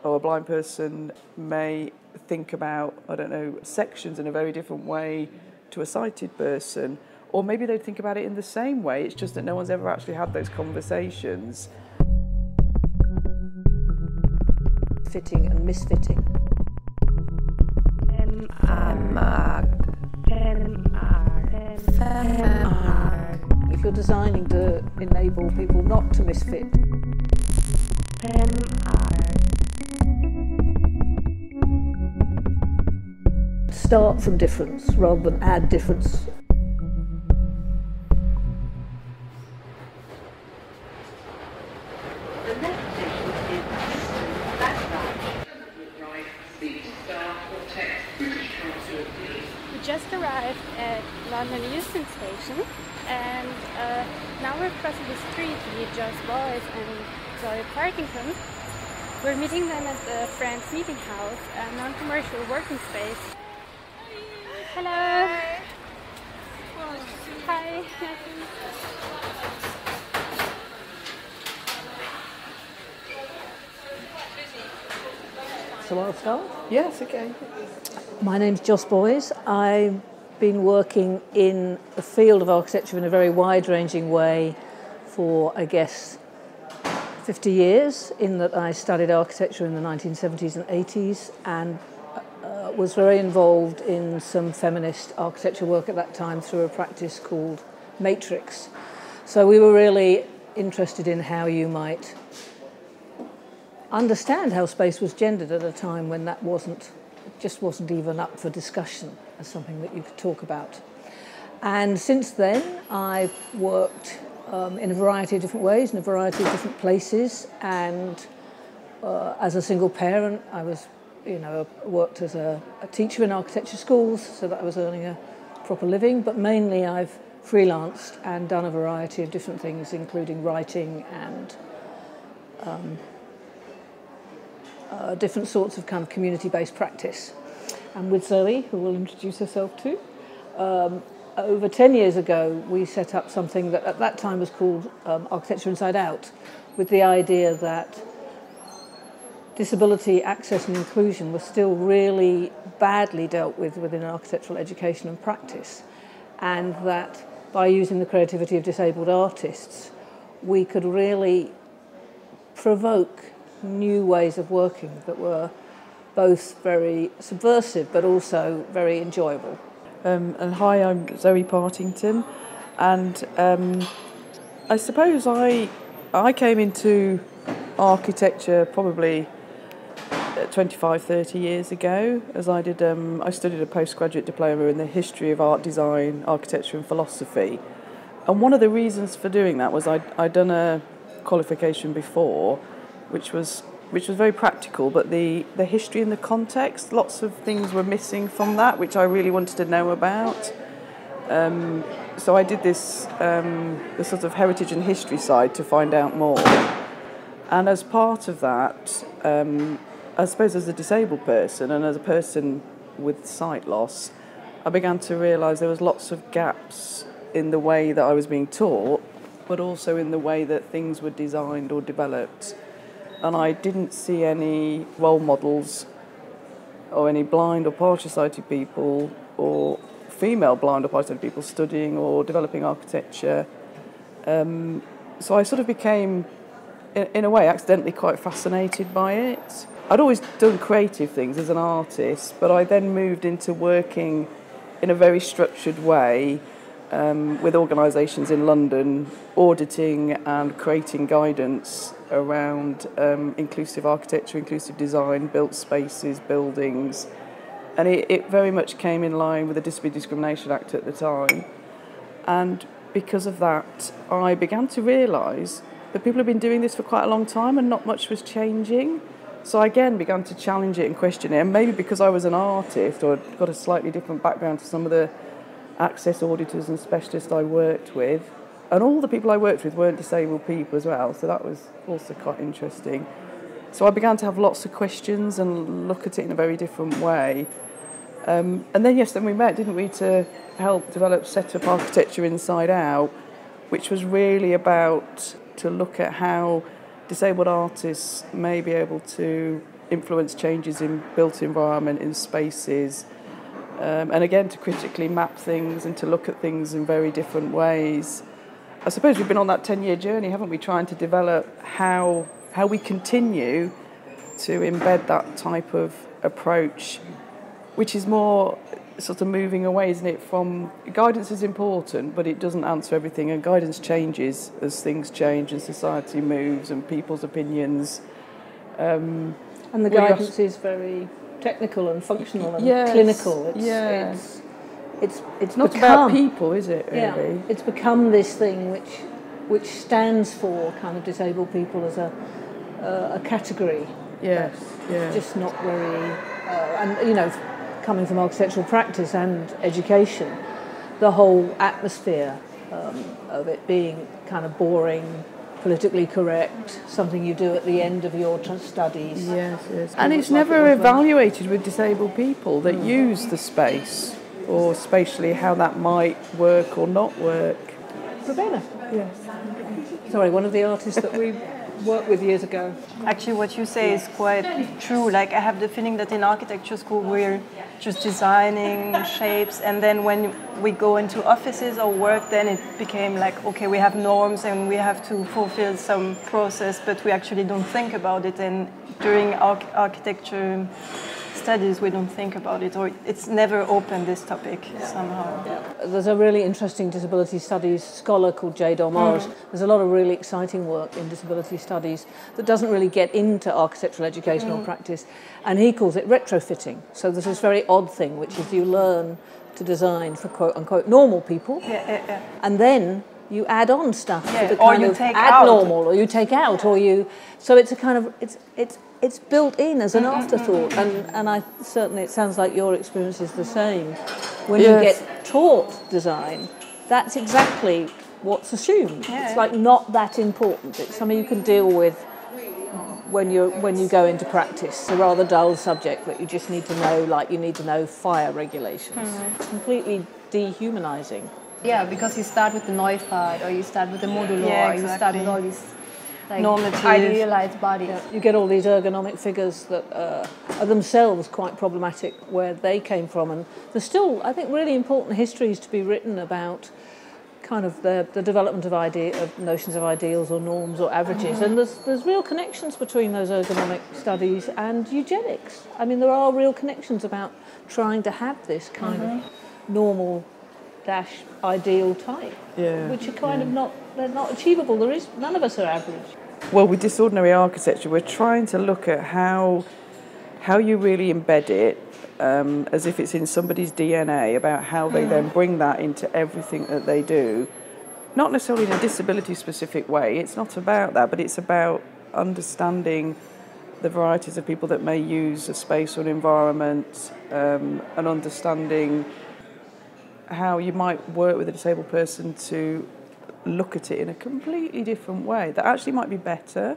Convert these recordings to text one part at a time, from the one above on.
or a blind person may think about, I don't know, sections in a very different way to a sighted person. Or maybe they'd think about it in the same way, it's just that no one's ever actually had those conversations. Fitting and misfitting. If you're designing to enable people not to misfit. Start from difference rather than add difference. We just arrived at London Euston Station, and now we're crossing the street to meet Jos Boys and Zoe Partington. We're meeting them at the Friends Meeting House, a non-commercial working space. Hello. Hi. Hi. So I'll start? Yes, okay. My name's Jos Boys. I've been working in the field of architecture in a very wide-ranging way for, I guess, 50 years, in that I studied architecture in the 1970s and 80s and was very involved in some feminist architecture work at that time through a practice called Matrix. So we were really interested in how you might understand how space was gendered at a time when that just wasn't even up for discussion as something that you could talk about. And since then, I've worked in a variety of different ways, in a variety of different places, and as a single parent, I was, worked as a teacher in architecture schools, so that I was earning a proper living, but mainly I've freelanced and done a variety of different things, including writing and different sorts of kind of community-based practice. And with Zoe, who will introduce herself too, over 10 years ago, we set up something that at that time was called Architecture Inside Out, with the idea that disability, access and inclusion was still really badly dealt with within architectural education and practice, and that by using the creativity of disabled artists, we could really provoke new ways of working that were both very subversive but also very enjoyable. And hi, I'm Zoe Partington, and I suppose I came into architecture probably 25, 30 years ago, as I studied a postgraduate diploma in the history of art design, architecture and philosophy. And one of the reasons for doing that was I'd done a qualification before, which was very practical, but the history and the context, lots of things were missing from that, which I really wanted to know about. So I did this, the sort of heritage and history side to find out more. And as part of that, I suppose as a disabled person and as a person with sight loss, I began to realise there was lots of gaps in the way that I was being taught, but also in the way that things were designed or developed. And I didn't see any role models or any blind or partially sighted people or female blind or partially sighted people studying or developing architecture. So I sort of became, in a way, accidentally quite fascinated by it. I'd always done creative things as an artist, but I then moved into working in a very structured way with organisations in London, auditing and creating guidance around inclusive architecture, inclusive design, built spaces, buildings. And it very much came in line with the Disability Discrimination Act at the time. And because of that, I began to realise that people have been doing this for quite a long time and not much was changing. So I again began to challenge it and question it. And maybe because I was an artist or had got a slightly different background to some of the access auditors and specialists I worked with, and all the people I worked with weren't disabled people as well, so that was also quite interesting. So I began to have lots of questions and look at it in a very different way. And then we met, didn't we, to help set up Architecture Inside Out, which was really about to look at how disabled artists may be able to influence changes in built environment, in spaces, and again to critically map things and to look at things in very different ways. I suppose we've been on that 10-year journey, haven't we, trying to develop how we continue to embed that type of approach, which is more sort of moving away, isn't it, from guidance is important, but it doesn't answer everything, and guidance changes as things change and society moves and people's opinions. And the guidance is very technical and functional and clinical. It's not become, about people, is it, really? Yeah, it's become this thing which stands for kind of disabled people as a category. Yes, yeah. Just not very, and you know, coming from architectural practice and education, the whole atmosphere of it being kind of boring, politically correct, something you do at the end of your studies. Yes, yes. And it's never evaluated with disabled people that use the space, or spatially how that might work or not work. Rebecca? Yes. Sorry, one of the artists that we worked with years ago. Actually, what you say is quite true. Like, I have the feeling that in architecture school we're just designing shapes, and then when we go into offices or work, then it became like, okay, we have norms and we have to fulfill some process, but we actually don't think about it. And during architecture studies, we don't think about it, or it's never opened, this topic, somehow. Yeah. There's a really interesting disability studies scholar called J. Morris. There's a lot of really exciting work in disability studies that doesn't really get into architectural education or practice, and he calls it retrofitting. So there's this very odd thing, which is you learn to design for quote-unquote normal people, and then you add on stuff to the kind of abnormal, or you take out, or you... So it's a kind of... It's built in as an afterthought, and I certainly, it sounds like your experience is the same. When you get taught design, that's exactly what's assumed. It's like not that important. It's something you can deal with when you go into practice. It's a rather dull subject that you just need to know, like you need to know fire regulations. It's completely dehumanizing. Yeah, because you start with the Neufahrt, or you start with the modular, or you start with all these like idealized bodies. Yeah. You get all these ergonomic figures that are themselves quite problematic where they came from, and there's still, I think, really important histories to be written about kind of the development of notions of ideals or norms or averages, and there's real connections between those ergonomic studies and eugenics. I mean, there are real connections about trying to have this kind of normal -- ideal type, which are kind of they're not achievable. None of us are average. Well, with DisOrdinary Architecture, we're trying to look at how you really embed it as if it's in somebody's DNA, about how they then bring that into everything that they do. Not necessarily in a disability-specific way, it's not about that, but it's about understanding the varieties of people that may use a space or an environment, and understanding how you might work with a disabled person to look at it in a completely different way that actually might be better,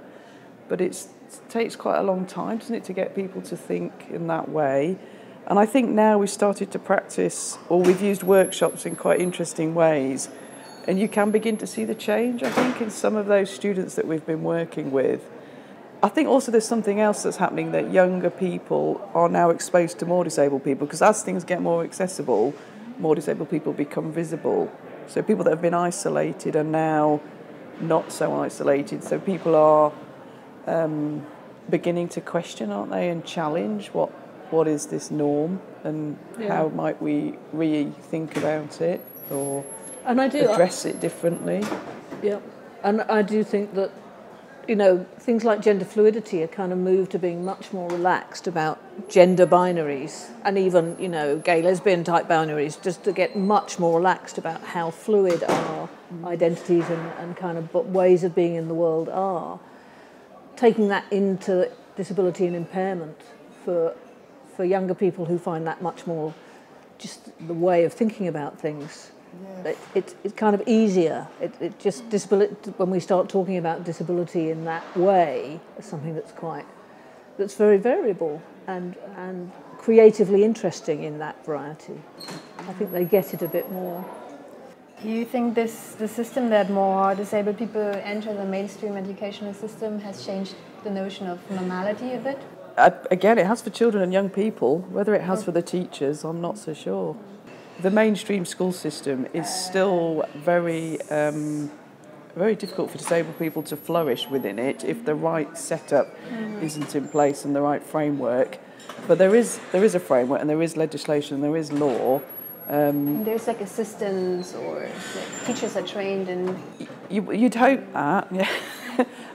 but it takes quite a long time, doesn't it, to get people to think in that way. And I think now we've started to practice, or we've used workshops in quite interesting ways, and you can begin to see the change, I think, in some of those students that we've been working with. I think also there's something else that's happening, that younger people are now exposed to more disabled people, because as things get more accessible, more disabled people become visible. So people that have been isolated are now not so isolated. So people are beginning to question, aren't they, and challenge what is this norm, and how might we rethink about it, or address it differently. Yeah, and I do think that, you know, things like gender fluidity are kind of moved to being much more relaxed about gender binaries, and even, you know, gay, lesbian type binaries, just to get much more relaxed about how fluid our identities and kind of ways of being in the world are. Taking that into disability and impairment for younger people who find that much more just the way of thinking about things. It's kind of easier. It just disability, when we start talking about disability in that way, is something that's very variable and creatively interesting in that variety. I think they get it a bit more. Do you think the system that more disabled people enter the mainstream educational system has changed the notion of normality a bit? again, it has for children and young people. Whether it has for the teachers, I'm not so sure. The mainstream school system is still very difficult for disabled people to flourish within it if the right setup isn't in place and the right framework. But there is a framework, and there is legislation, and there is law. There's like assistants or like teachers are trained in... You'd hope that, yeah.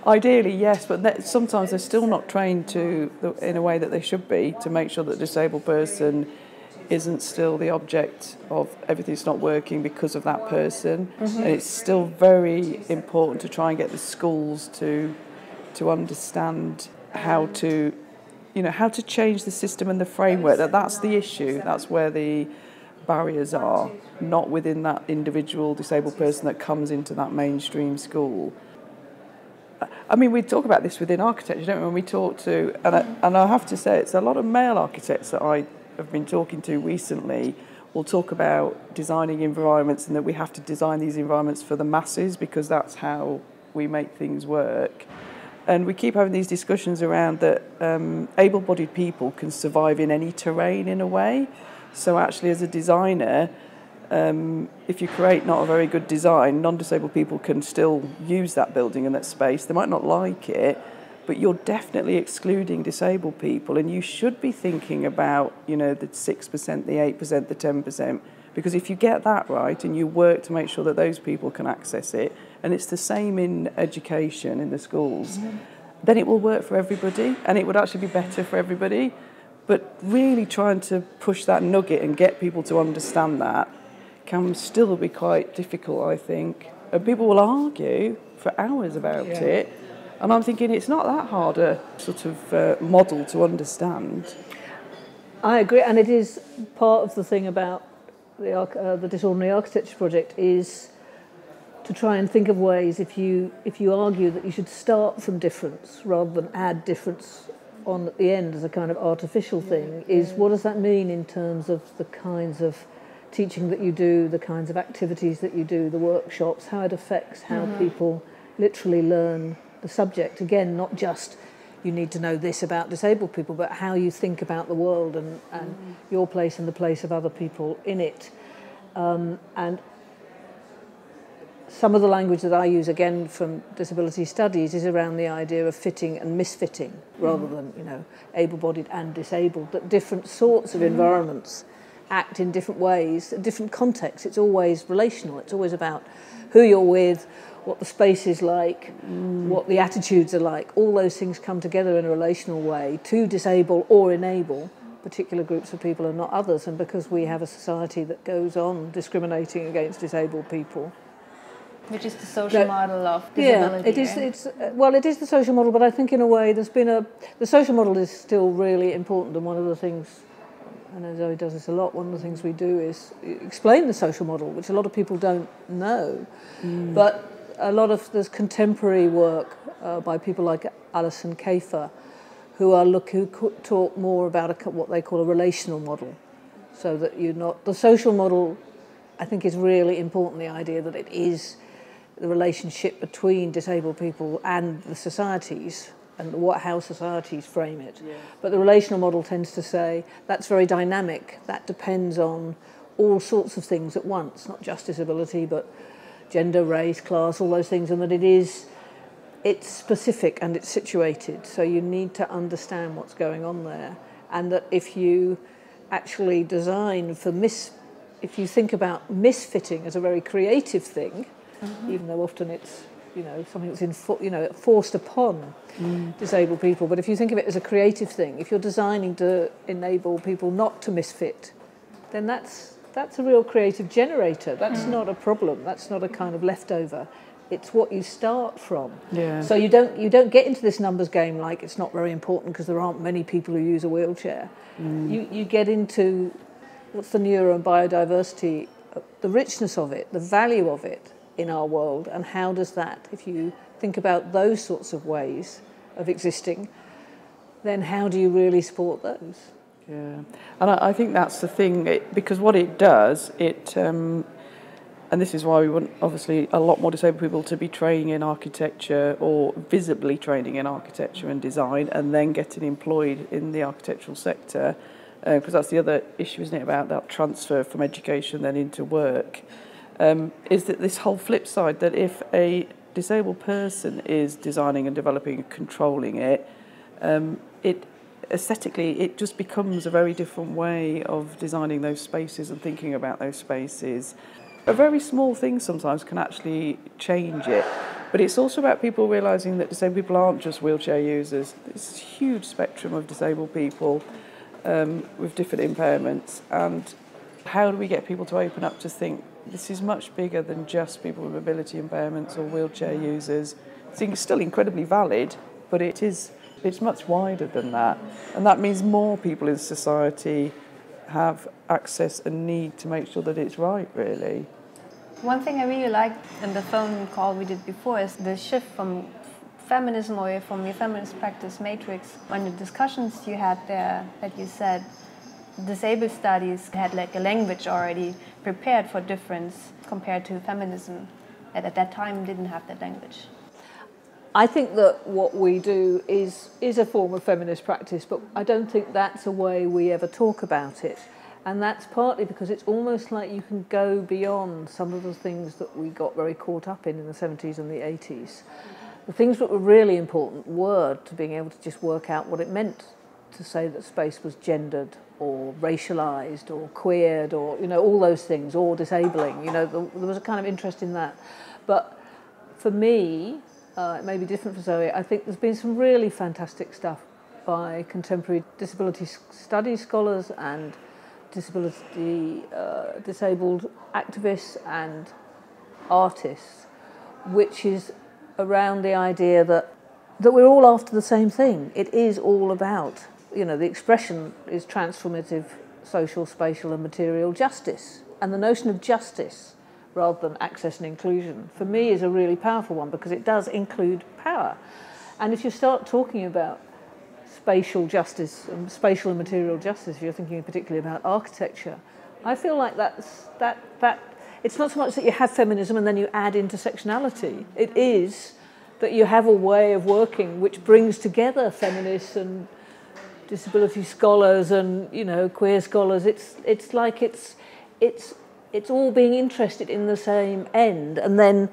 Ideally, yes, but sometimes they're still not trained in a way that they should be to make sure that the disabled person isn't still the object of everything's not working because of that person. And it's still very important to try and get the schools to understand how to change the system and the framework. That's the issue. That's where the barriers are, not within that individual disabled person that comes into that mainstream school. I mean, we talk about this within architecture, don't we? When we talk to, and I have to say, it's a lot of male architects that I have been talking to recently will talk about designing environments, and that we have to design these environments for the masses because that's how we make things work. And we keep having these discussions around that able-bodied people can survive in any terrain in a way. So actually, as a designer, if you create not a very good design, non-disabled people can still use that building and that space. They might not like it, but you're definitely excluding disabled people, and you should be thinking about, the 6%, the 8%, the 10%, because if you get that right and you work to make sure that those people can access it, and it's the same in education in the schools, then it will work for everybody, and it would actually be better for everybody. But really trying to push that nugget and get people to understand that can still be quite difficult, I think. And people will argue for hours about it. And I'm thinking it's not that hard a sort of model to understand. I agree, and it is part of the thing about the DisOrdinary Architecture Project is to try and think of ways, if you argue that you should start from difference rather than add difference on at the end as a kind of artificial thing, is what does that mean in terms of the kinds of teaching that you do, the kinds of activities that you do, the workshops, how it affects how people literally learn the subject. Again, not just you need to know this about disabled people, but how you think about the world and your place and the place of other people in it. And some of the language that I use, again, from disability studies, is around the idea of fitting and misfitting, rather than, able-bodied and disabled, that different sorts of environments act in different ways, different contexts. It's always relational. It's always about who you're with, what the space is like, what the attitudes are like. All those things come together in a relational way to disable or enable particular groups of people and not others. And because we have a society that goes on discriminating against disabled people, which is the social model of disability. Yeah, it is. Right? It is the social model, but I think in a way the social model is still really important. And one of the things, I know Zoe does this a lot, one of the things we do is explain the social model, which a lot of people don't know. But there's contemporary work by people like Alison Kafer, who talk more about what they call a relational model, so that the social model, I think, is really important. The idea that it is the relationship between disabled people and the societies and how societies frame it. Yeah. But the relational model tends to say that's very dynamic. That depends on all sorts of things at once, not just disability, but gender, race, class, all those things, and that it's specific and it's situated. So you need to understand what's going on there, and that if you actually design for if you think about misfitting as a very creative thing, even though often it's something that's forced upon disabled people. But if you think of it as a creative thing, if you're designing to enable people not to misfit, then that's a real creative generator. That's not a problem. That's not a kind of leftover. It's what you start from. Yeah. So you don't get into this numbers game like it's not very important because there aren't many people who use a wheelchair. You get into what's the neuro and biodiversity, the richness of it, the value of it in our world, and how does that, if you think about those sorts of ways of existing, then how do you really support those? Yeah, and I think that's the thing, because what it does, it And this is why we want, obviously, a lot more disabled people to be training in architecture or visibly training in architecture and design and then getting employed in the architectural sector, because that's the other issue, isn't it, about that transfer from education then into work, is that this whole flip side, that if a disabled person is designing and developing and controlling it, it aesthetically, it just becomes a very different way of designing those spaces and thinking about those spaces. A very small thing sometimes can actually change it, but it's also about people realising that disabled people aren't just wheelchair users. There's a huge spectrum of disabled people with different impairments, and how do we get people to open up to think this is much bigger than just people with mobility impairments or wheelchair users. I think it's still incredibly valid, but it's much wider than that, and that means more people in society have access and need to make sure that it's right, really. One thing I really liked in the phone call we did before is the shift from feminism or from your feminist practice matrix. On the discussions you had there, that you said disabled studies had like a language already prepared for difference compared to feminism that at that time didn't have that language. I think that what we do is a form of feminist practice, but I don't think that's a way we ever talk about it. And that's partly because it's almost like you can go beyond some of the things that we got very caught up in the 70s and the 80s. The things that were really important were to being able to just work out what it meant to say that space was gendered or racialised or queered or, you know, all those things, or disabling. You know, there was a kind of interest in that. But for me, it may be different for Zoe, I think there's been some really fantastic stuff by contemporary disability studies scholars and disabled activists and artists, which is around the idea that we're all after the same thing. It is all about, you know, the expression is transformative social, spatial and material justice. And the notion of justice, rather than access and inclusion, for me is a really powerful one because it does include power. And if you start talking about spatial justice and spatial and material justice, if you're thinking particularly about architecture, I feel like that it's not so much that you have feminism and then you add intersectionality. It is that you have a way of working which brings together feminists and disability scholars and, you know, queer scholars. It's like it's all being interested in the same end, and then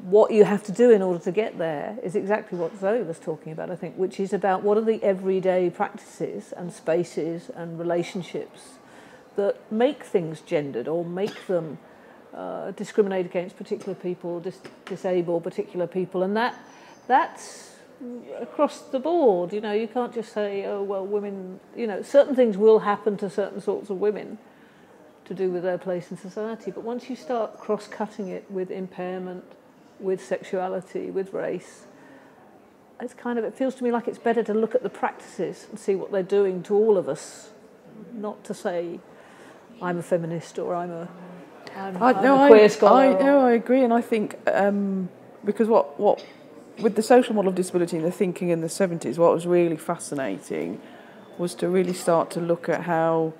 what you have to do in order to get there is exactly what Zoe was talking about, I think, which is about what are the everyday practices and spaces and relationships that make things gendered or make them discriminate against particular people, disable particular people, and that's across the board. You know, you can't just say, oh, well, women, you know, certain things will happen to certain sorts of women to do with their place in society, but once you start cross-cutting it with impairment, with sexuality, with race, it's kind of, it feels to me like it's better to look at the practices and see what they're doing to all of us, not to say I'm a feminist or I'm a queer scholar. I agree, and I think because what with the social model of disability and the thinking in the 70s, what was really fascinating was to really start to look at how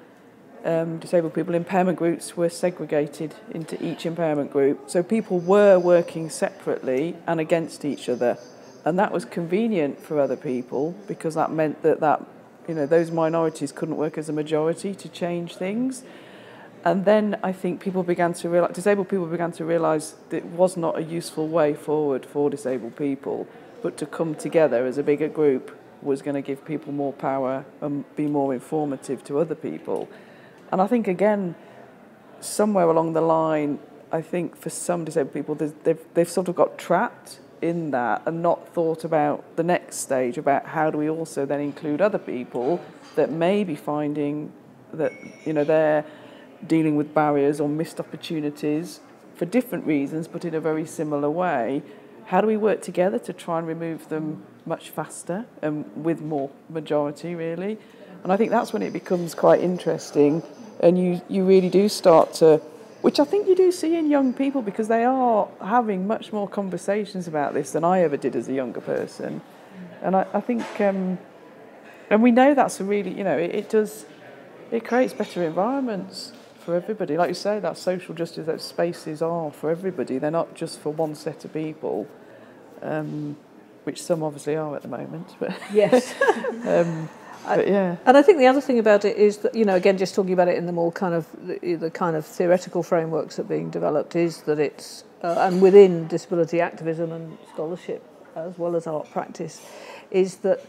disabled people, impairment groups were segregated into each impairment group. So people were working separately and against each other. And that was convenient for other people because that meant that you know, those minorities couldn't work as a majority to change things. And then I think people began to realise, disabled people began to realise that it was not a useful way forward for disabled people, but to come together as a bigger group was going to give people more power and be more informative to other people. And I think, again, somewhere along the line, I think for some disabled people, they've sort of got trapped in that and not thought about the next stage, about how do we also then include other people that may be finding that, you know, they're dealing with barriers or missed opportunities for different reasons, but in a very similar way. How do we work together to try and remove them much faster and with more majority, really? And I think that's when it becomes quite interesting. And you really do start to, which I think you do see in young people, because they are having much more conversations about this than I ever did as a younger person. And I think, and we know that's a really, you know, it creates better environments for everybody. Like you say, that social justice, those spaces are for everybody. They're not just for one set of people, which some obviously are at the moment. But Yes. but yeah. And I think the other thing about it is that, again, just talking about it in the more kind of the kind of theoretical frameworks that are being developed, is that it's and within disability activism and scholarship as well as art practice, is that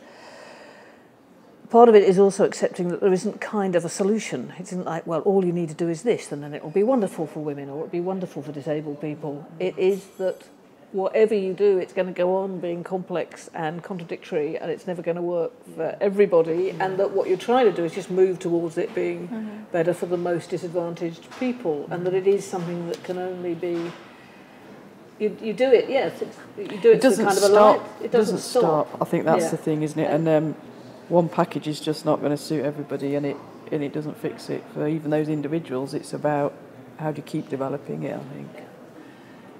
part of it is also accepting that there isn't kind of a solution. It isn't like, well, all you need to do is this, and then it will be wonderful for women, or it will be wonderful for disabled people. It is that whatever you do, it's going to go on being complex and contradictory, and it's never going to work for everybody, and that what you're trying to do is just move towards it being better for the most disadvantaged people, and that it is something that can only be... You do it, yes, you do it, it doesn't kind of stop. a light. It doesn't stop. I think that's the thing, isn't it? And one package is just not going to suit everybody, and it doesn't fix it for even those individuals. It's about how do you keep developing it, I think.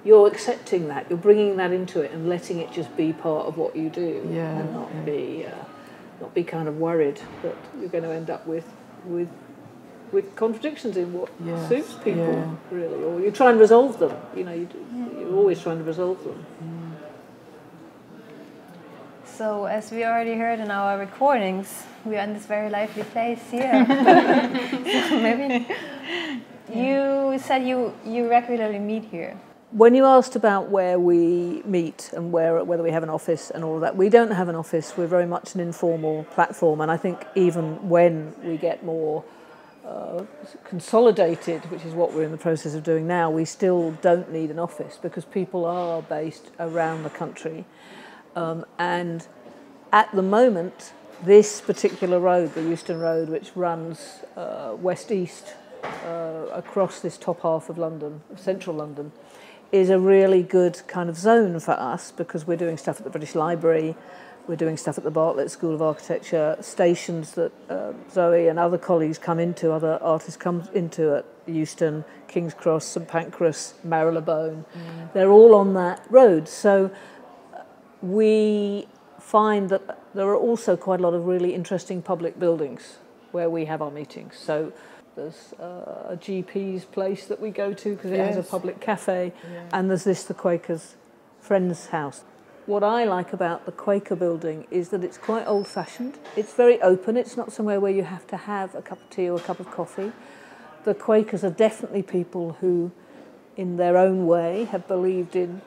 You're accepting that, you're bringing that into it and letting it just be part of what you do, and not be kind of worried that you're going to end up with contradictions in what suits people, really, or you try and resolve them. You're always trying to resolve them. So, as we already heard in our recordings, we are in this very lively place here. So maybe you said you regularly meet here. When you asked about where we meet and whether we have an office and all of that, we don't have an office. We're very much an informal platform, and I think even when we get more consolidated, which is what we're in the process of doing now, we still don't need an office because people are based around the country. And at the moment, this particular road, the Euston Road, which runs west-east across this top half of London, central London, is a really good kind of zone for us because we're doing stuff at the British Library, we're doing stuff at the Bartlett School of Architecture, stations that Zoe and other colleagues come into, other artists come into at Euston, King's Cross, St Pancras, Marylebone. They're all on that road. So we find that there are also quite a lot of really interesting public buildings where we have our meetings. So there's a GP's place that we go to because it has a public cafe, and there's the Quakers' Friends House. What I like about the Quaker building is that it's quite old-fashioned. It's very open. It's not somewhere where you have to have a cup of tea or a cup of coffee. The Quakers are definitely people who, in their own way, have believed in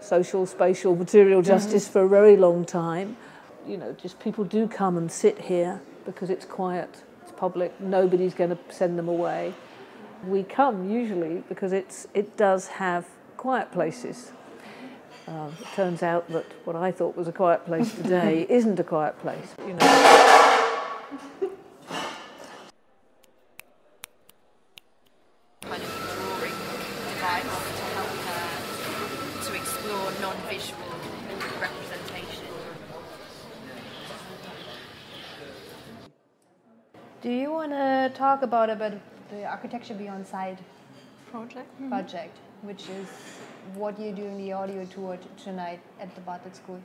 social, spatial, material justice for a very long time. Just people do come and sit here because it's quiet, it's public, nobody's going to send them away. We come usually because it does have quiet places. It turns out that what I thought was a quiet place today isn't a quiet place. Kind of drawing device to help her to explore non-visual representation. Do you want to talk about the Architecture Beyond Sight project, which is what you do in the audio tour tonight at the Bartlett School,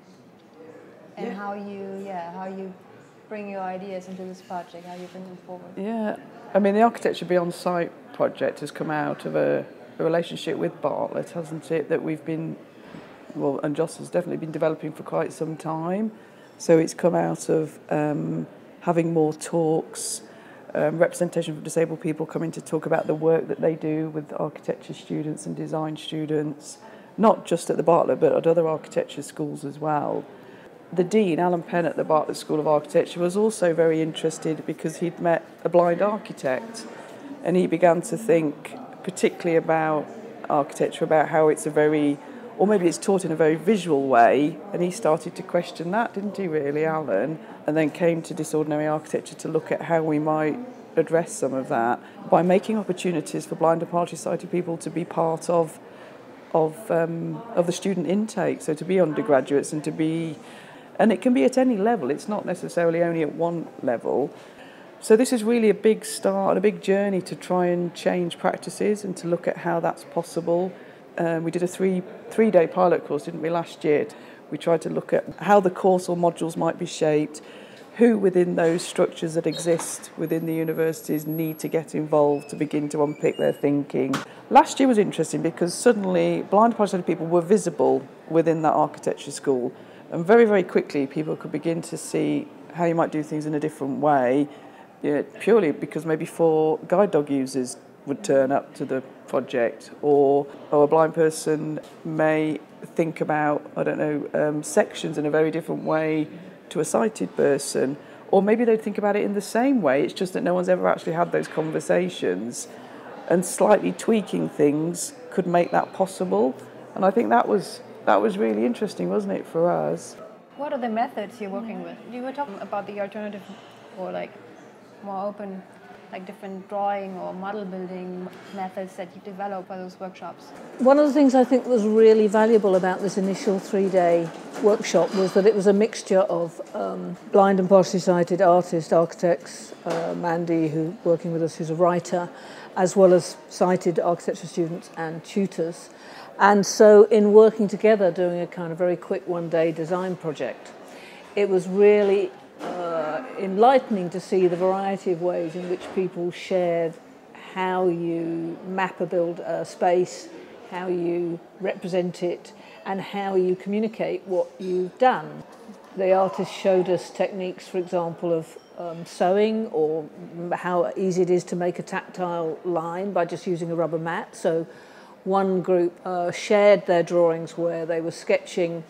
and how you bring your ideas into this project, how you bring them forward? Yeah, I mean, the Architecture Beyond Sight project has come out of a relationship with Bartlett, hasn't it, that we've been, and Jos has definitely been developing for quite some time. So it's come out of having more talks, representation of disabled people coming to talk about the work that they do with architecture students and design students, not just at the Bartlett but at other architecture schools as well. The Dean, Alan Penn at the Bartlett School of Architecture, was also very interested because he'd met a blind architect, and he began to think particularly about architecture, about how it's or maybe it's taught in a very visual way, and he started to question that, didn't he really, Alan? And then came to DisOrdinary Architecture to look at how we might address some of that by making opportunities for blind and partially sighted people to be part of the student intake, so to be undergraduates and it can be at any level, it's not necessarily only at one level. So this is really a big start, a big journey to try and change practices and to look at how that's possible. We did a three-day pilot course, didn't we, last year? We tried to look at how the course or modules might be shaped, who within those structures that exist within the universities need to get involved to begin to unpick their thinking. Last year was interesting because suddenly blind and partially sighted people were visible within that architecture school, and very, very quickly people could begin to see how you might do things in a different way, purely because maybe 4 guide dog users would turn up to the project, or a blind person may think about, I don't know, sections in a very different way to a sighted person, or maybe they'd think about it in the same way, it's just that no one's ever actually had those conversations, and slightly tweaking things could make that possible. And I think that was really interesting, wasn't it, for us? What are the methods you're working with? You were talking about the alternative, or like more open, like different drawing or model building methods that you develop for those workshops. One of the things I think was really valuable about this initial 3-day workshop was that it was a mixture of blind and partially sighted artists, architects, Mandy, who's working with us, who's a writer, as well as sighted architecture students and tutors. And so in working together, doing a kind of very quick 1-day design project, it was really enlightening to see the variety of ways in which people shared how you map or build a space, how you represent it, and how you communicate what you've done. The artist showed us techniques, for example, of sewing, or how easy it is to make a tactile line by just using a rubber mat. So one group shared their drawings where they were sketching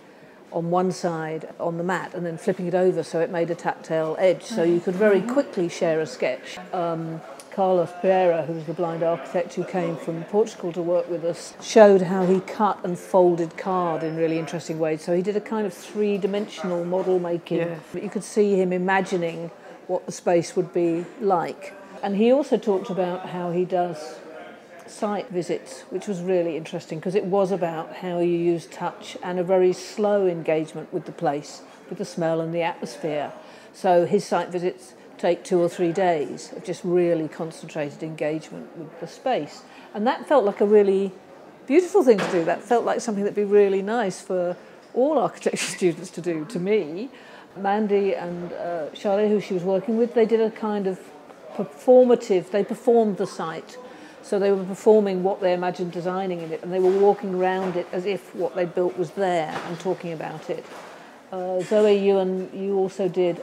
on one side on the mat and then flipping it over so it made a tactile edge, so you could very quickly share a sketch. Carla Farah, who was the blind architect who came from Portugal to work with us, showed how he cut and folded card in really interesting ways. So he did a kind of 3-dimensional model making. Yeah. You could see him imagining what the space would be like. And he also talked about how he does site visits, which was really interesting because it was about how you use touch and a very slow engagement with the place, with the smell and the atmosphere. So his site visits take 2 or 3 days of just really concentrated engagement with the space. And that felt like a really beautiful thing to do. That felt like something that'd be really nice for all architecture students to do. To me, Mandy and Charlotte, who she was working with, they did a kind of performative, they performed the site. So they were performing what they imagined designing in it, and they were walking around it as if what they built was there and talking about it. Zoe, you also did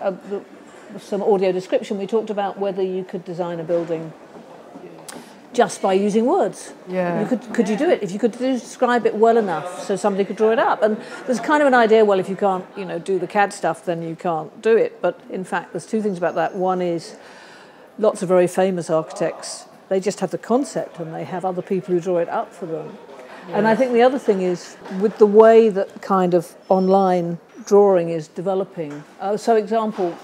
some audio description. We talked about whether you could design a building just by using words. Yeah. Could you do it? If you could describe it well enough so somebody could draw it up. And there's kind of an idea, well, if you can't, do the CAD stuff, then you can't do it. But in fact, there's 2 things about that. One is lots of very famous architects, they just have the concept and they have other people who draw it up for them. Yes. And I think the other thing is with the way that kind of online drawing is developing. So example,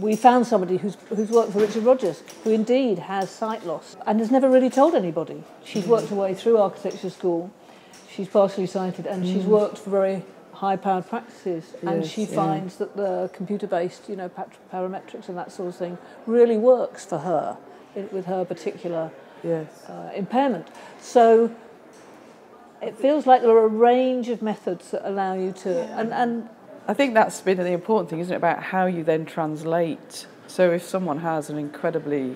we found somebody who's worked for Richard Rogers, who indeed has sight loss and has never really told anybody. She's worked her way through architecture school, she's partially sighted, and she's worked for very high-powered practices, and she finds that the computer-based, parametrics and that sort of thing really works for her with her particular impairment. So it feels like there are a range of methods that allow you to... And I think that's been the important thing, isn't it, about how you then translate. So if someone has an incredibly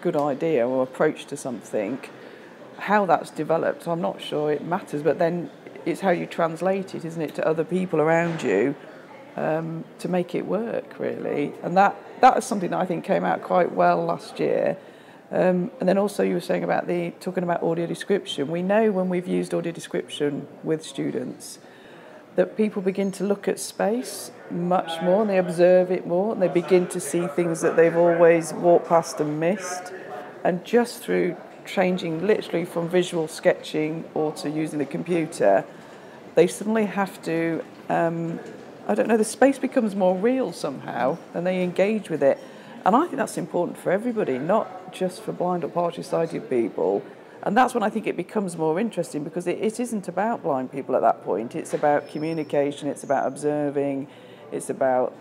good idea or approach to something, how that's developed, I'm not sure it matters, but then it's how you translate it, isn't it, to other people around you to make it work, really. And that is something that I think came out quite well last year. And then also you were saying about talking about audio description. We know when we've used audio description with students that people begin to look at space much more, and they observe it more, and they begin to see things that they've always walked past and missed. And just through changing literally from visual sketching or to using the computer, they suddenly have to, the space becomes more real somehow, and they engage with it. And I think that's important for everybody, not just for blind or partially sighted people. And that's when I think it becomes more interesting, because it isn't about blind people at that point. It's about communication, it's about observing, it's about,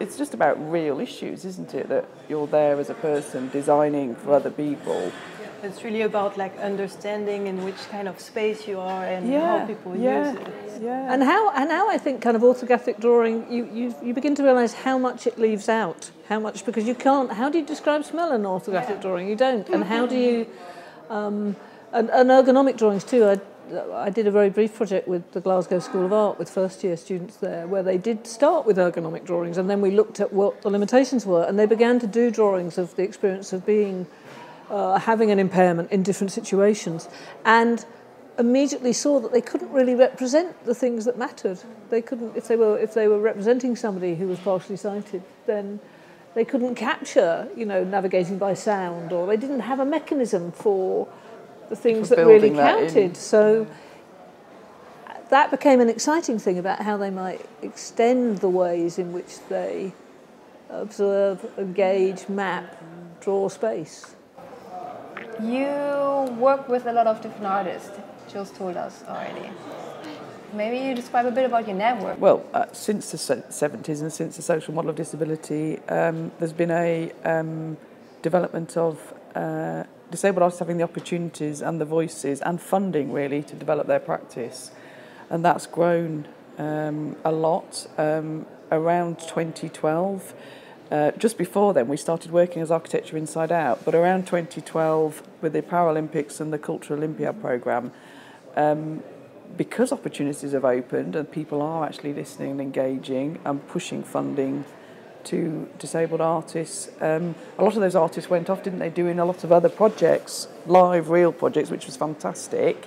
it's just about real issues, isn't it? That you're there as a person designing for other people. It's really about like understanding in which kind of space you are and how people use it. Yeah. And how I think kind of orthographic drawing, you begin to realise how much it leaves out, how much, because you can't, how do you describe smell in orthographic drawing? You don't. And how do you, and ergonomic drawings too. I did a very brief project with the Glasgow School of Art with first year students there, where they did start with ergonomic drawings, and then we looked at what the limitations were, and they began to do drawings of the experience of being, having an impairment in different situations, and immediately saw that they couldn't really represent the things that mattered. They couldn't, if they were representing somebody who was partially sighted, then they couldn't capture, navigating by sound, or they didn't have a mechanism for the things that really counted. So that became an exciting thing about how they might extend the ways in which they observe, engage, map, draw space. You work with a lot of different artists, Jules told us already. Maybe you describe a bit about your network. Well, since the 70s and since the social model of disability, there's been a development of disabled artists having the opportunities and the voices and funding really to develop their practice, and that's grown a lot. Around 2012, just before then we started working as Architecture Inside Out, but around 2012 with the Paralympics and the Cultural Olympiad programme, because opportunities have opened and people are actually listening and engaging and pushing funding to disabled artists. A lot of those artists went off, didn't they, doing a lot of other projects, live, real projects, which was fantastic.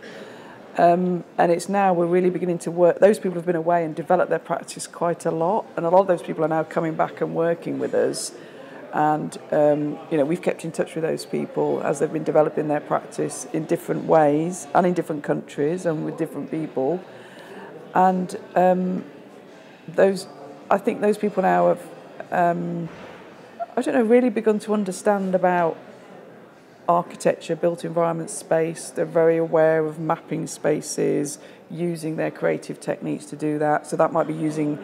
And it's now we're really beginning to work. Those people have been away and developed their practice quite a lot, and a lot of those people are now coming back and working with us. And we've kept in touch with those people as they've been developing their practice in different ways and in different countries and with different people. And I think those people now have really begun to understand about architecture, built environment space. They're very aware of mapping spaces, using their creative techniques to do that. So that might be using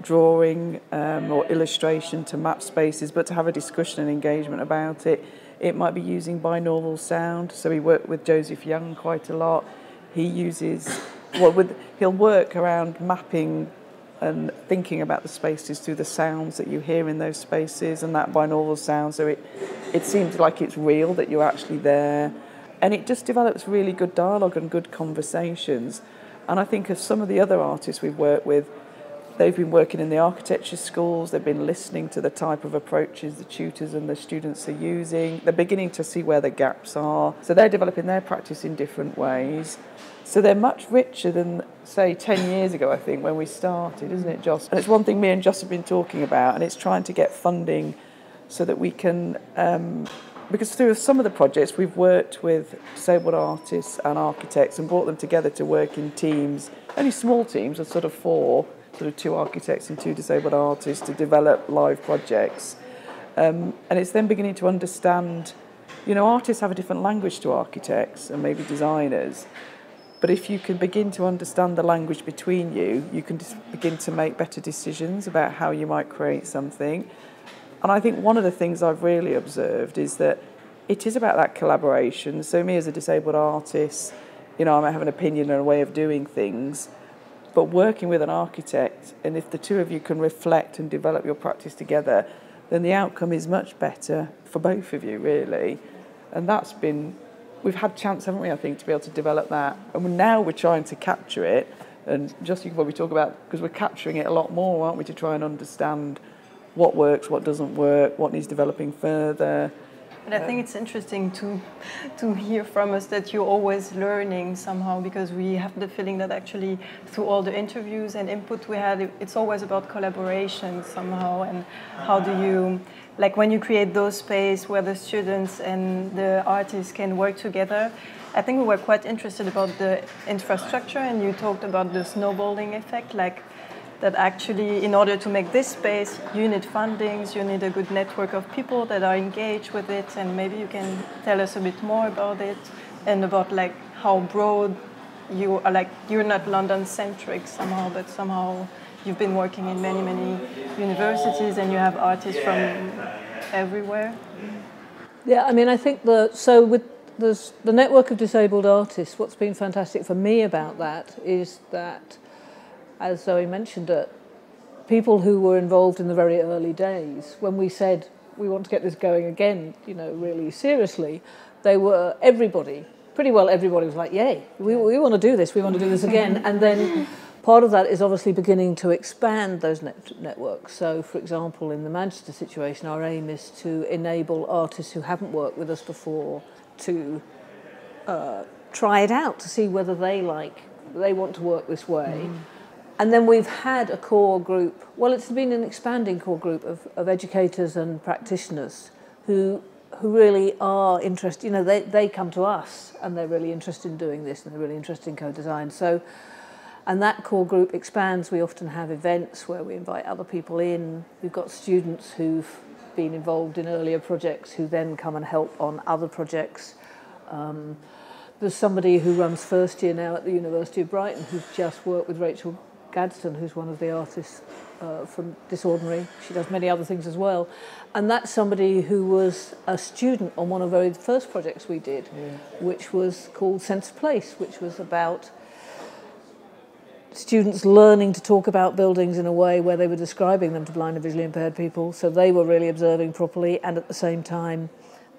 drawing or illustration to map spaces, but to have a discussion and engagement about it. It might be using binaural sound. So we work with Joseph Young quite a lot. He uses, he'll work around mapping and thinking about the spaces through the sounds that you hear in those spaces and that binaural sound, so it seems like it's real, that you're actually there. And it just develops really good dialogue and good conversations. And I think of some of the other artists we've worked with, they've been working in the architecture schools, they've been listening to the type of approaches the tutors and the students are using, they're beginning to see where the gaps are, so they're developing their practice in different ways. So they're much richer than, say, 10 years ago, I think, when we started, isn't it, Jos? And it's one thing me and Jos have been talking about, and it's trying to get funding so that we can, because through some of the projects we've worked with disabled artists and architects and brought them together to work in teams, only small teams of sort of 4, sort of 2 architects and 2 disabled artists to develop live projects. And it's then beginning to understand, artists have a different language to architects and maybe designers. But if you can begin to understand the language between you, you can begin to make better decisions about how you might create something. And I think one of the things I've really observed is that it is about that collaboration. So me as a disabled artist, I might have an opinion and a way of doing things, but working with an architect, and if the two of you can reflect and develop your practice together, then the outcome is much better for both of you, really. And that's been... We've had chance, haven't we, I think, to be able to develop that. And now we're trying to capture it. And just you can probably talk about, because we're capturing it a lot more, aren't we, to try and understand what works, what doesn't work, what needs developing further. But I think it's interesting to hear from us that you're always learning somehow, because we have the feeling that actually through all the interviews and input we had, it's always about collaboration somehow. And how do you... Like when you create those spaces where the students and the artists can work together, I think we were quite interested about the infrastructure, and you talked about the snowballing effect, like that actually in order to make this space, you need fundings, you need a good network of people that are engaged with it, and maybe you can tell us a bit more about it and about like how broad you are, like you're not London-centric somehow, but somehow you've been working in many, many universities and you have artists from everywhere. Yeah, I mean, I think so with there's the network of disabled artists. What's been fantastic for me about that is that, as Zoe mentioned, people who were involved in the very early days, when we said we want to get this going again, you know, really seriously, they were pretty well everybody was like, yay, we want to do this, we want to do this again. And then part of that is obviously beginning to expand those networks. So, for example, in the Manchester situation, our aim is to enable artists who haven't worked with us before to try it out, to see whether they want to work this way. And then we've had a core group, well, it's been an expanding core group of educators and practitioners who really are interested. You know, they come to us and they're really interested in doing this and they're really interested in co-design. So, and that core group expands. We often have events where we invite other people in. We've got students who've been involved in earlier projects who then come and help on other projects. There's somebody who runs first year now at the University of Brighton who's just worked with Rachel Gadsden, who's one of the artists from DisOrdinary. She does many other things as well. And that's somebody who was a student on one of the very first projects we did, which was called Sense of Place, which was about students learning to talk about buildings in a way where they were describing them to blind and visually impaired people. So they were really observing properly, and at the same time,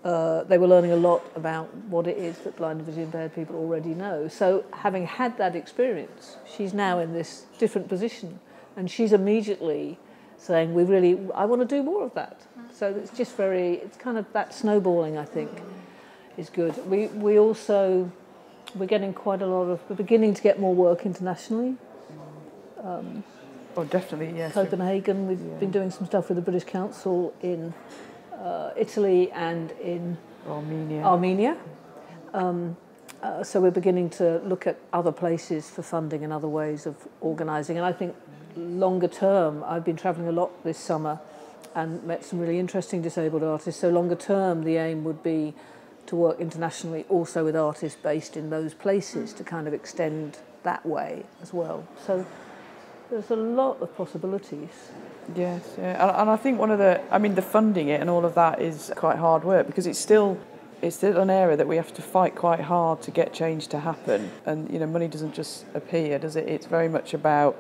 they were learning a lot about what it is that blind and visually impaired people already know. So having had that experience, she's now in this different position, and she's immediately saying, I want to do more of that. So it's just it's kind of that snowballing, I think, is good. We're getting we're beginning to get more work internationally. Oh, definitely, yes. Copenhagen, we've been doing some stuff with the British Council in Italy and in Armenia. So we're beginning to look at other places for funding and other ways of organising. And I think longer term, I've been travelling a lot this summer and met some really interesting disabled artists. So longer term, the aim would be to work internationally also with artists based in those places to kind of extend that way as well. So there's a lot of possibilities. Yes, yeah. And I think the funding it and all of that is quite hard work, because it's still an area that we have to fight quite hard to get change to happen. And, you know, money doesn't just appear, does it? It's very much about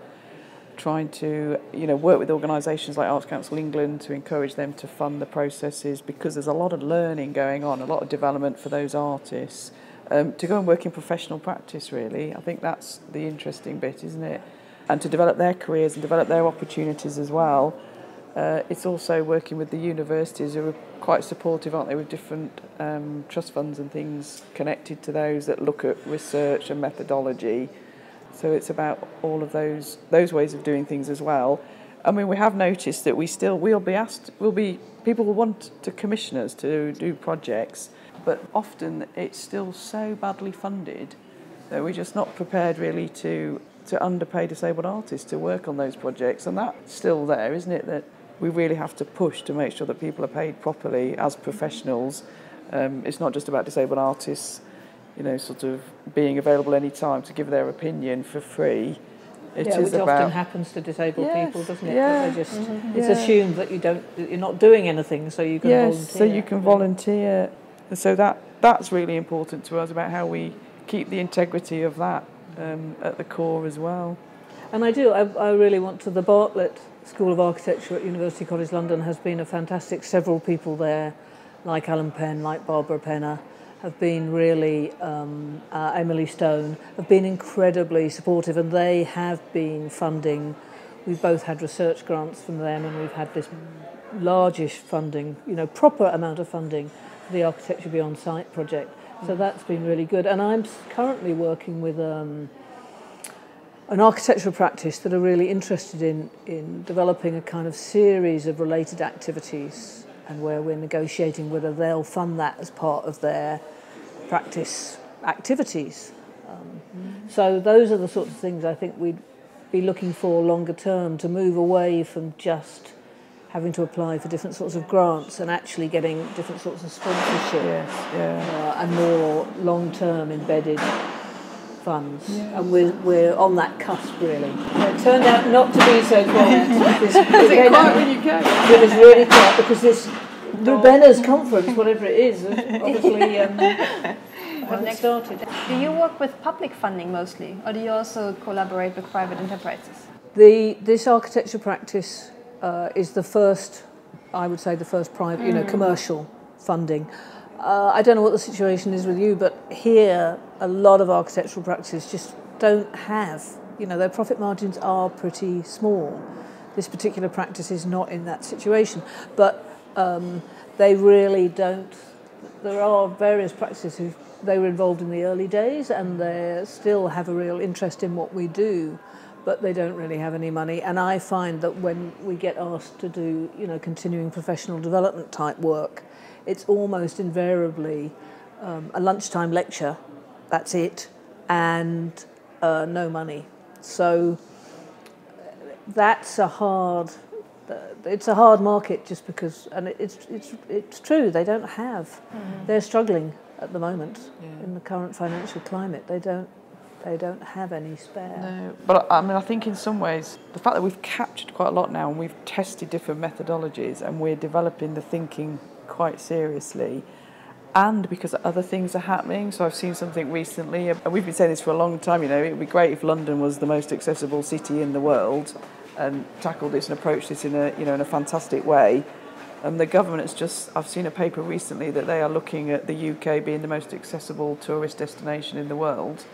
trying to, you know, work with organisations like Arts Council England to encourage them to fund the processes, because there's a lot of learning going on, a lot of development for those artists. To go and work in professional practice, really, I think that's the interesting bit, isn't it? And to develop their careers and develop their opportunities as well. It's also working with the universities, who are quite supportive, aren't they, with different trust funds and things connected to those that look at research and methodology. So it's about all of those ways of doing things as well. I mean, we have noticed that people will want to commission us to do projects, but often it's still so badly funded that we're just not prepared really to underpay disabled artists to work on those projects. And that's still there, isn't it, that we really have to push to make sure that people are paid properly as professionals. It's not just about disabled artists, you know, sort of being available any time to give their opinion for free. Which often happens to disabled people, doesn't it? Yeah. They just, it's assumed that you're not doing anything, so you can volunteer. So you can volunteer. So that's really important to us, about how we keep the integrity of that at the core as well. And I really want to. The Bartlett School of Architecture at University College London has been a fantastic. Several people there, like Alan Penn, like Barbara Penner, have been really, Emily Stone, have been incredibly supportive, and they have been funding. We've both had research grants from them, and we've had this largish funding, you know, proper amount of funding for the Architecture Beyond Sight project. So that's been really good. And I'm currently working with an architectural practice that are really interested in developing a kind of series of related activities, and where we're negotiating whether they'll fund that as part of their practice activities. So those are the sorts of things I think we'd be looking for longer term, to move away from just having to apply for different sorts of grants and actually getting different sorts of sponsorship, and more long-term embedded funds. And we're on that cusp, really. It turned out not to be so quiet. It quiet when you go? It was really quiet, because this Rubena's conference, whatever it is, obviously started. Do you work with public funding mostly, or do you also collaborate with private enterprises? This architecture practice is the first, I would say, the first private, commercial funding. I don't know what the situation is with you, but here a lot of architectural practices just don't have, their profit margins are pretty small. This particular practice is not in that situation, but they really don't. There are various practices who they were involved in the early days and they still have a real interest in what we do, but they don't really have any money. And I find that when we get asked to do, continuing professional development type work, it's almost invariably a lunchtime lecture, that's it, and no money. So that's it's a hard market just because, and it's true, they don't have, they're struggling at the moment in the current financial climate. They don't have any spare. No, but I think in some ways the fact that we've captured quite a lot now and we've tested different methodologies and we're developing the thinking quite seriously, and because other things are happening. So I've seen something recently, and we've been saying this for a long time, it would be great if London was the most accessible city in the world and tackled this and approached this in a fantastic way. And the government I've seen a paper recently that they are looking at the UK being the most accessible tourist destination in the world.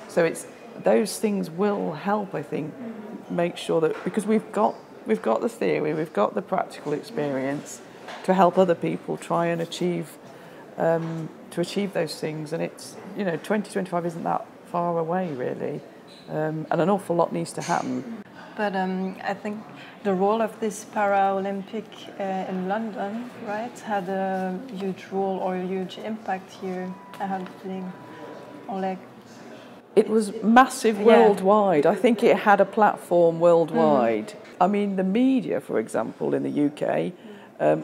So those things will help, I think, make sure that, because we've got the theory, we've got the practical experience to help other people try and achieve those things. And it's 2025 isn't that far away really, and an awful lot needs to happen. But I think the role of this Paralympic in London, right, had a huge role or a huge impact here. I have the feeling, or like. It was massive worldwide. I think it had a platform worldwide. I mean, the media, for example, in the UK,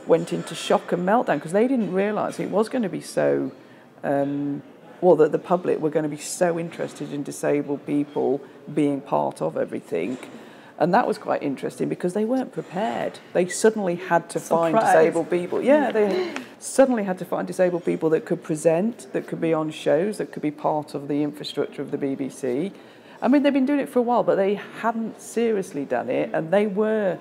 went into shock and meltdown because they didn't realise it was going to be so. That the public were going to be so interested in disabled people being part of everything. And that was quite interesting because they weren't prepared. They suddenly had to find disabled people. Yeah, they suddenly had to find disabled people that could present, that could be on shows, that could be part of the infrastructure of the BBC. I mean, they've been doing it for a while, but they hadn't seriously done it, and they were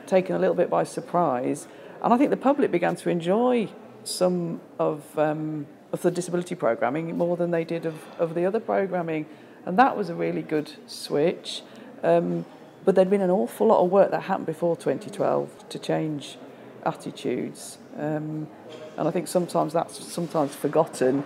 taken a little bit by surprise. And I think the public began to enjoy some of the disability programming more than they did of the other programming. And that was a really good switch. But there'd been an awful lot of work that happened before 2012 to change attitudes. And I think sometimes that's forgotten.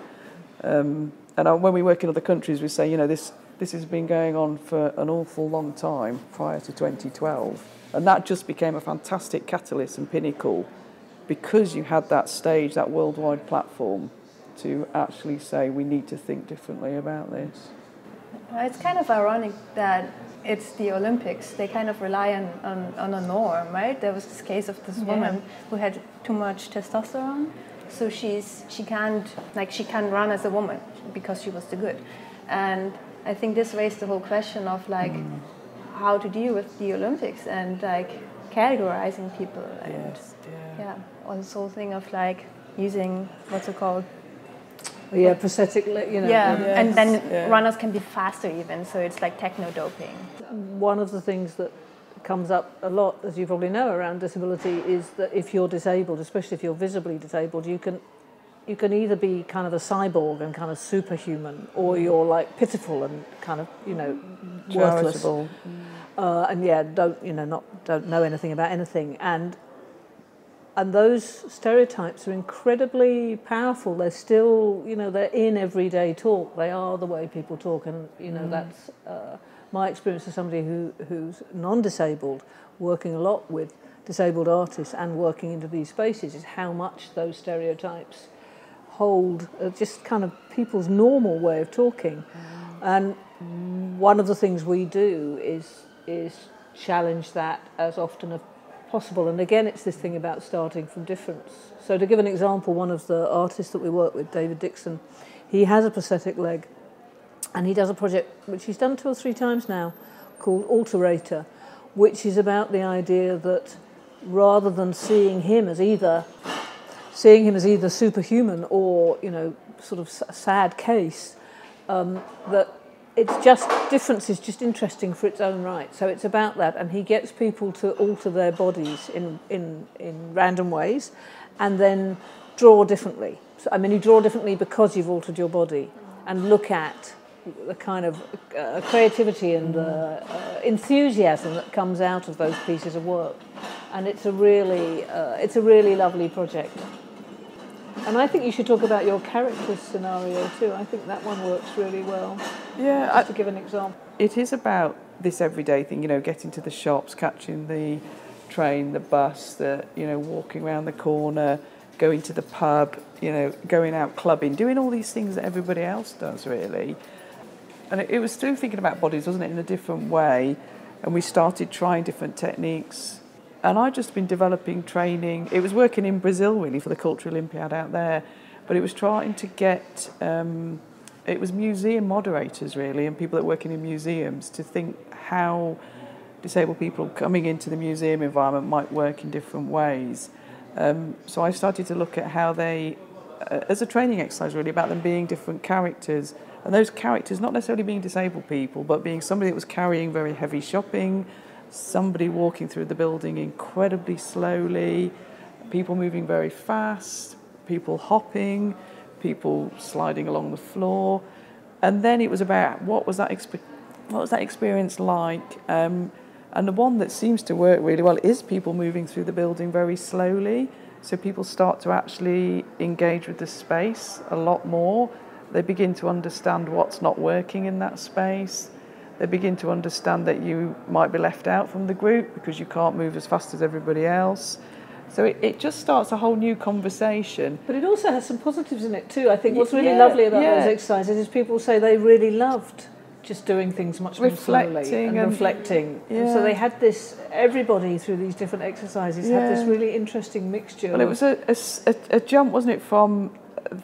And when we work in other countries, we say, this has been going on for an awful long time prior to 2012. And that just became a fantastic catalyst and pinnacle because you had that stage, that worldwide platform to actually say we need to think differently about this. It's kind of ironic that it's the Olympics. They kind of rely on a norm, right? There was this case of this woman who had too much testosterone, so she can't run as a woman because she was too good. And I think this raised the whole question of how to deal with the Olympics and categorizing people and or this whole thing of using what's it called? Prosthetic, and then runners can be faster even, so it's like techno-doping. One of the things that comes up a lot, as you probably know, around disability is that if you're disabled, especially if you're visibly disabled, you can either be kind of a cyborg and kind of superhuman, or you're pitiful and kind of worthless, and don't know anything about anything, and those stereotypes are incredibly powerful. They're still, they're in everyday talk. They are the way people talk, and that's my experience as somebody who's non-disabled, working a lot with disabled artists and working into these spaces, is how much those stereotypes hold just kind of people's normal way of talking. And one of the things we do is challenge that as often as possible. And again, it's this thing about starting from difference. So to give an example, one of the artists that we work with, David Dixon, he has a prosthetic leg, and he does a project which he's done 2 or 3 times now called Alterator, which is about the idea that rather than seeing him as either seeing him as either superhuman or, you know, sort of a sad case, that it's just, difference is just interesting for its own right. So it's about that, and he gets people to alter their bodies in random ways and then draw differently. So, I mean, you draw differently because you've altered your body, and look at the kind of creativity and the enthusiasm that comes out of those pieces of work. And it's a really lovely project. And I think you should talk about your character scenario too. I think that one works really well. Yeah, Just to give an example. It is about this everyday thing, you know, getting to the shops, catching the train, the bus, walking around the corner, going to the pub, you know, going out clubbing, doing all these things that everybody else does, really. And it was through thinking about bodies, wasn't it, in a different way. And we started trying different techniques. And I'd just been developing training. It was working in Brazil, really, for the Cultural Olympiad out there. But it was trying to get, it was museum moderators, really, and people that work in museums to think how disabled people coming into the museum environment might work in different ways. So I started to look at how they, as a training exercise, really, about them being different characters. And those characters not necessarily being disabled people, but being somebody that was carrying very heavy shopping, somebody walking through the building incredibly slowly, people moving very fast, people hopping, people sliding along the floor. And then it was about what was that experience like? And the one that seems to work really well is people moving through the building very slowly. So people start to actually engage with the space a lot more. They begin to understand what's not working in that space. They begin to understand that you might be left out from the group because you can't move as fast as everybody else. So it just starts a whole new conversation. But it also has some positives in it too. I think what's really lovely about those exercises is people say they really loved just doing things much more slowly and reflecting. Yeah. And so they had this, everybody through these different exercises had this really interesting mixture. Well, it was a jump, wasn't it, from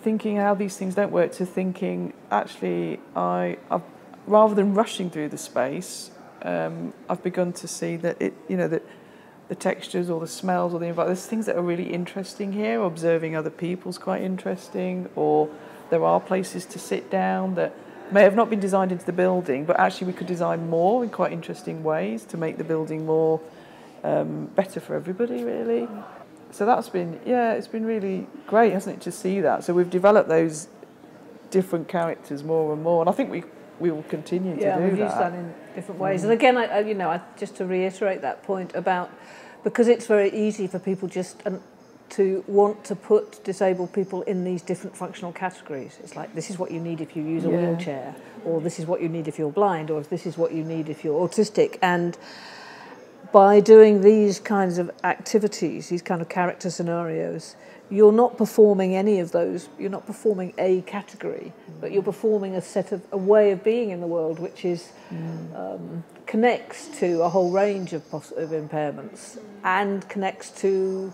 thinking how these things don't work to thinking, actually, I've rather than rushing through the space, I've begun to see that that the textures or the smells or the environment, there's things that are really interesting here. Observing other people's quite interesting, or there are places to sit down that may have not been designed into the building, but actually we could design more in quite interesting ways to make the building more better for everybody, really. So that's been, it's been really great, hasn't it, to see that. So we've developed those different characters more and more, and I think we will continue to do that. Yeah, we've used that in different ways. And again, I just to reiterate that point about, because it's very easy for people just to want to put disabled people in these different functional categories. It's like, this is what you need if you use a wheelchair, or this is what you need if you're blind, or this is what you need if you're autistic. And by doing these kinds of activities, these kind of character scenarios, you're not performing any of those. You're not performing a category, but you're performing a way of being in the world, which is connects to a whole range of impairments and connects to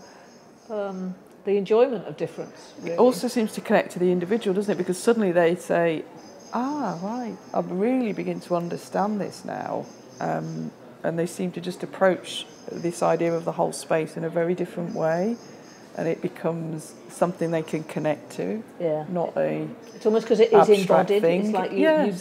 the enjoyment of difference. Really. It also seems to connect to the individual, doesn't it? Because suddenly they say, right, I really begin to understand this now. And they seem to just approach this idea of the whole space in a very different way. And it becomes something they can connect to, not a It's almost because it is embodied. Thing. It's like you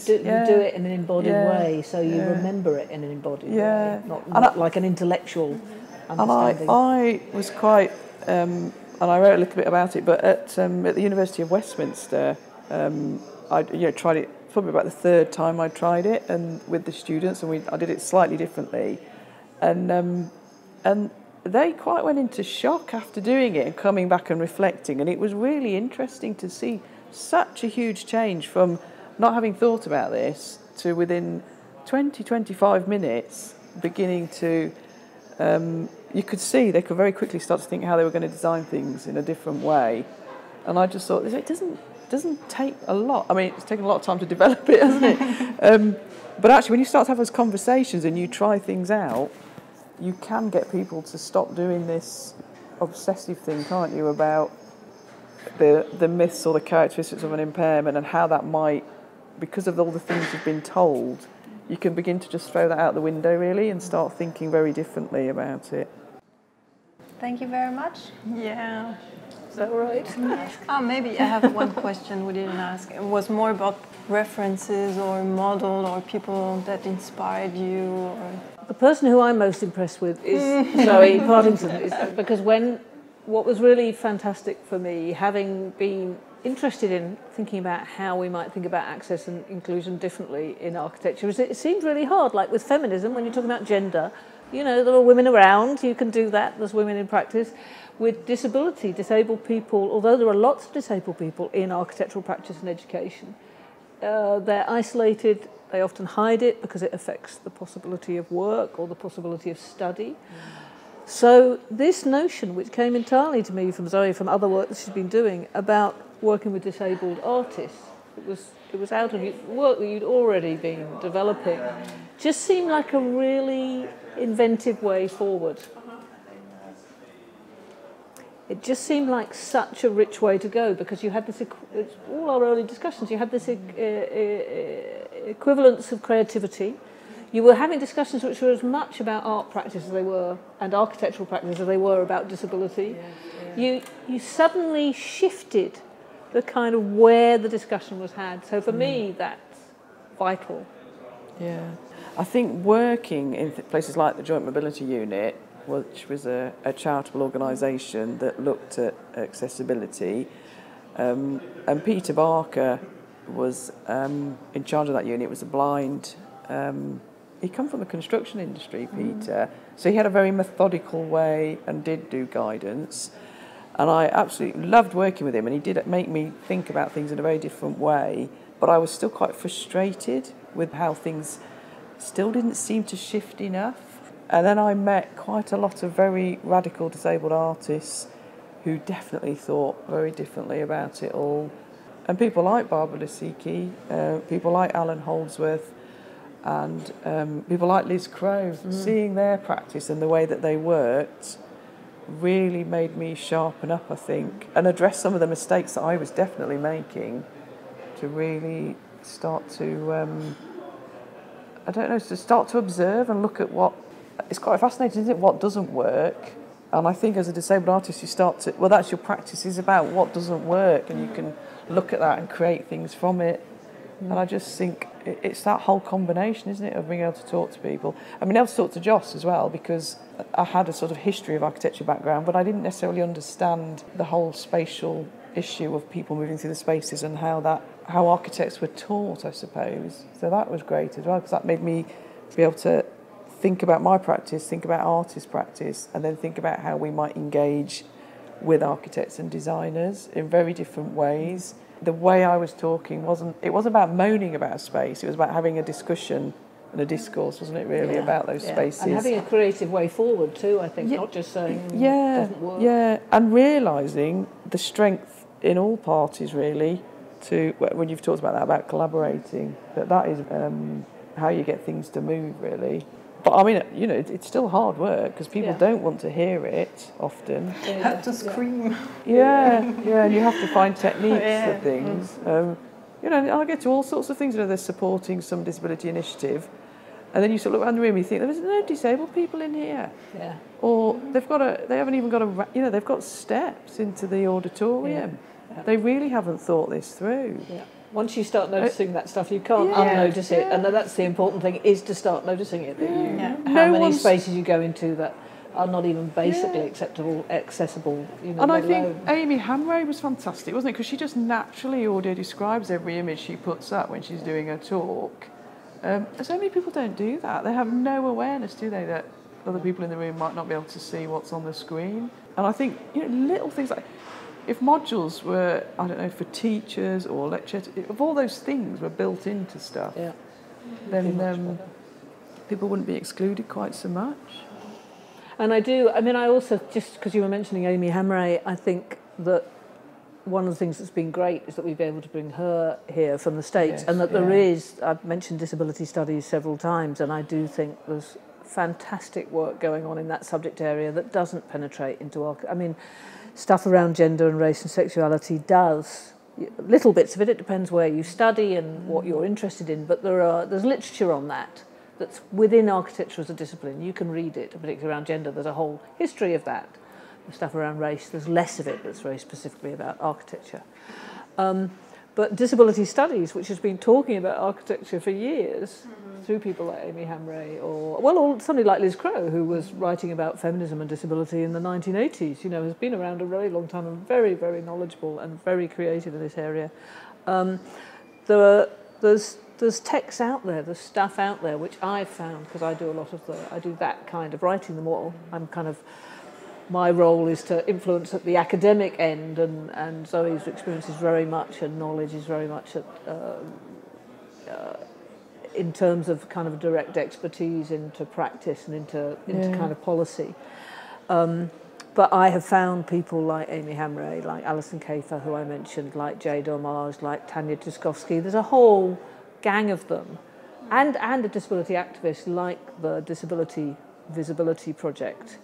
do it in an embodied way, so you remember it in an embodied way, not like an intellectual understanding. And I was quite, and I wrote a little bit about it, but at the University of Westminster, I tried it probably about the third time I tried it, and with the students, and I did it slightly differently, and they quite went into shock after doing it and coming back and reflecting, and it was really interesting to see such a huge change from not having thought about this to within 20-25 minutes beginning to you could see they could very quickly start to think how they were going to design things in a different way. And I just thought, it doesn't take a lot. I mean, it's taken a lot of time to develop it, hasn't it? But actually, when you start to have those conversations and you try things out, you can get people to stop doing this obsessive thing, can't you, about the myths or the characteristics of an impairment and how that might, because of all the things you've been told, you can begin to just throw that out the window, really, and start thinking very differently about it. Thank you very much. Yeah. Is that right? Maybe I have one question we didn't ask. It was more about references or model or people that inspired you. Or... The person who I'm most impressed with is Zoe Partington, because what was really fantastic for me, having been interested in thinking about how we might think about access and inclusion differently in architecture, is it seemed really hard, like with feminism, when you're talking about gender, you know, there are women around, you can do that, there's women in practice. With disability, disabled people, although there are lots of disabled people in architectural practice and education, they're isolated, they often hide it because it affects the possibility of work or the possibility of study. So this notion, which came entirely to me from Zoe, from other work that she's been doing, about working with disabled artists, it was out of work that you'd already been developing, just seemed like a really inventive way forward. It just seemed like such a rich way to go, because you had this, all our early discussions, you had this equivalence of creativity. You were having discussions which were as much about art practice as they were, and architectural practice as they were about disability. You suddenly shifted the kind of where the discussion was had. So for me, that's vital. Yeah. I think working in places like the Joint Mobility Unit, which was a charitable organisation that looked at accessibility, and Peter Barker was in charge of that unit, was a blind... He come from the construction industry, Peter, so he had a very methodical way and did do guidance. And I absolutely loved working with him, and he did make me think about things in a very different way. But I was still quite frustrated with how things still didn't seem to shift enough. And then I met quite a lot of very radical disabled artists who definitely thought very differently about it all. And people like Barbara Lisicki, people like Alan Holdsworth, and people like Liz Crowe, seeing their practice and the way that they worked really made me sharpen up, I think, and address some of the mistakes that I was definitely making, to really start to, to start to observe and look at what, it's quite fascinating, isn't it, what doesn't work. And I think as a disabled artist you start to, well, that's your practice, is about what doesn't work, and you can look at that and create things from it. And I just think it's that whole combination, isn't it, of being able to talk to people. I mean, I was able to talk to Jos as well, because I had a sort of history of architecture background, but I didn't necessarily understand the whole spatial issue of people moving through the spaces and how architects were taught, I suppose. So that was great as well, because that made me be able to think about my practice, think about artist practice, and then think about how we might engage with architects and designers in very different ways. The way I was talking wasn't about moaning about a space, it was about having a discussion and a discourse, wasn't it, really, about those spaces. And having a creative way forward too, I think, not just saying it doesn't work. Yeah, and realising the strength in all parties, really, to, when you've talked about that, about collaborating, that is how you get things to move, really. But I mean, you know, it's still hard work, because people don't want to hear it often. You have to scream. Yeah, and you have to find techniques for things. You know, I get to all sorts of things. You know, they're supporting some disability initiative, and then you sort of look around the room and you think, there's no disabled people in here. Yeah. Or they haven't even got they've got steps into the auditorium. Yeah. They really haven't thought this through. Yeah. Once you start noticing that stuff, you can't unnotice it, and that's the important thing, is to start noticing it. That how many spaces you go into that are not even basically accessible. You know, and I think Amy Hamray was fantastic, wasn't it? Because she just naturally audio describes every image she puts up when she's doing her talk. So many people don't do that. They have no awareness, do they, that other people in the room might not be able to see what's on the screen. And I think, you know, little things like, if modules were, I don't know, for teachers or lecturers, if all those things were built into stuff, then people wouldn't be excluded quite so much. And I also, just because you were mentioning Amy Hamray, I think that one of the things that's been great is that we've been able to bring her here from the States, and that there is, I've mentioned disability studies several times, and I do think there's fantastic work going on in that subject area that doesn't penetrate into stuff around gender and race and sexuality does. Little bits of it, it depends where you study and what you're interested in, but there's literature on that that's within architecture as a discipline. You can read it, particularly around gender. There's a whole history of that. the stuff around race. There's less of it that's very specifically about architecture. But disability studies, which has been talking about architecture for years, through people like Amy Hamray or somebody like Liz Crow, who was writing about feminism and disability in the 1980s, you know, has been around a very long time and very, very knowledgeable and very creative in this area. There's texts out there, there's stuff out there, which I've found, because I do that kind of writing them all. My role is to influence at the academic end, and Zoe's experience is very much, and knowledge is very much in terms of kind of direct expertise into practice and into kind of policy. But I have found people like Amy Hamray, like Alison Kafer, who I mentioned, like Jade Omage, like Tanya Tuskovsky. There's a whole gang of them, and a disability activist like the Disability Visibility Project,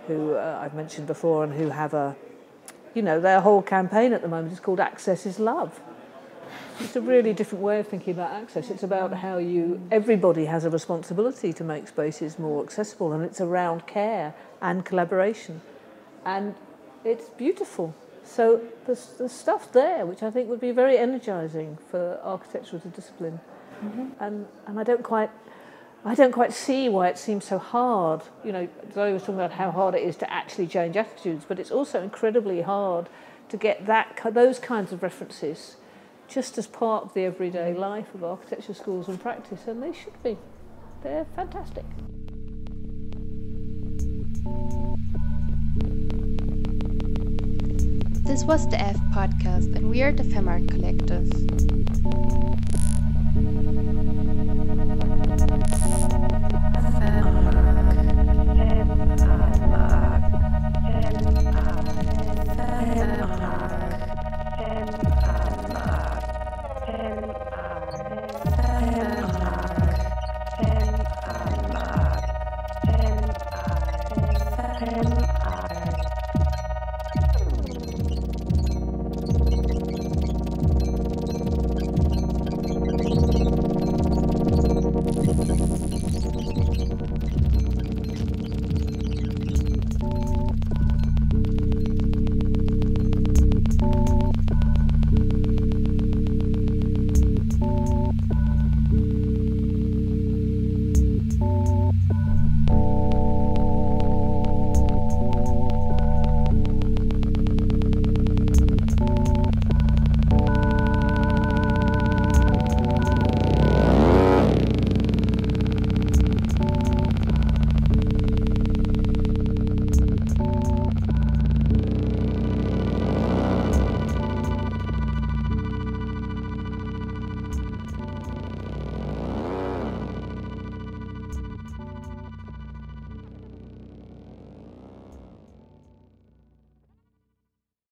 who I've mentioned before, and who have their whole campaign at the moment is called Access is Love. It's a really different way of thinking about access. It's about how everybody has a responsibility to make spaces more accessible, and it's around care and collaboration. And it's beautiful. So there's stuff there which I think would be very energising for architecture as a discipline. And I don't quite see why it seems so hard. You know, Zoe was talking about how hard it is to actually change attitudes, but it's also incredibly hard to get those kinds of references just as part of the everyday life of architecture schools and practice, and they should be. They're fantastic. This was the F podcast, and we are the FemArt Collective.